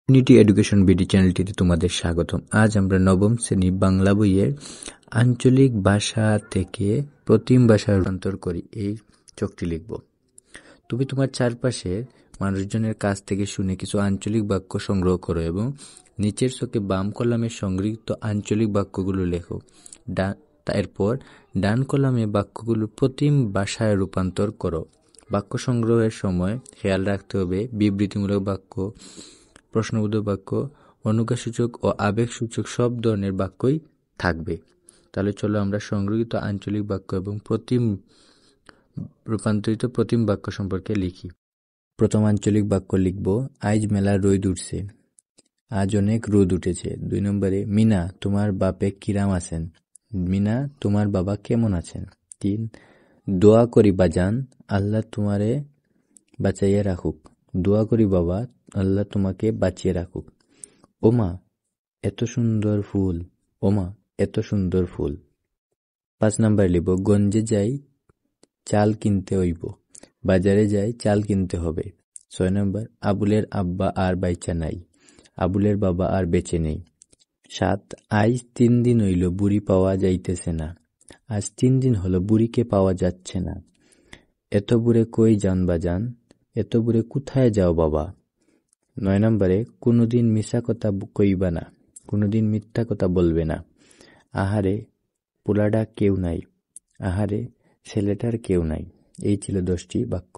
Unity education BD চ্যানেলটিতে তোমাদের স্বাগতম। আজ আমরা নবম শ্রেণী বাংলা বইয়ের আঞ্চলিক ভাষা থেকে প্রতিম ভাষায় রূপান্তর করি এই চকটি লিখব। তুমি তোমার চারপাশের মানুষজনের কাছ থেকে শুনে কিছু আঞ্চলিক বাক্য সংগ্রহ করো এবং নিচের চোখে বাম কলামে সংগৃহীত আঞ্চলিক বাক্যগুলো লেখো। এরপর ডান কলামে বাক্যগুলো প্রতিম ভাষায় রূপান্তর করো। বাক্য সংগ্রহের সময় খেয়াল রাখতে হবে বিবৃতিমূলক বাক্য, প্রশ্নবোধক বাক্য, অনুজ্ঞাসূচক ও আবেগসূচক সব ধরনের বাক্যই থাকবে। তাহলে চলো আমরা সংগৃহীত আঞ্চলিক বাক্য এবং রূপান্তরিত প্রতিম বাক্য সম্পর্কে লিখি। প্রথম আঞ্চলিক বাক্য লিখব, আইজ মেলা রোদ উঠছে। আজ অনেক রোদ উঠেছে। 2 নম্বরে, মিনা তোমার বাপে কিরাম আছেন। মিনা তোমার বাবা কেমন আছেন। 3, দোয়া করি বাজান, আল্লাহ তোমারে বাঁচাইয়া রাখুক। দোয়া করি বাবা, আল্লাহ তোমাকে বাঁচিয়ে রাখুক। ওমা এত সুন্দর ফুল, ওমা এত সুন্দর ফুল। 5 নাম্বার লিখব, গঞ্জে যাই চাল কিনতে হইব। বাজারে যাই চাল কিনতে হবে। 6 নম্বর, আবুলের আব্বা আর বাইচা নাই। আবুলের বাবা আর বেঁচে নেই। 7, আজ 3 দিন হইল বুড়ি পাওয়া যাইতেছে না। আজ 3 দিন হলো বুড়িকে পাওয়া যাচ্ছে না। এত বুড়ে কই যান বাজান, এত বুড়ে কোথায় যাও বাবা। 9 নম্বরে, কোনোদিন মিশা কথা কইবা না, কোনোদিন মিথ্যা কথা বলবে না। আহারে পোলাডা কেউ নাই, আহারে ছেলেটার কেউ নাই। এই ছিল 10টি বাক্য।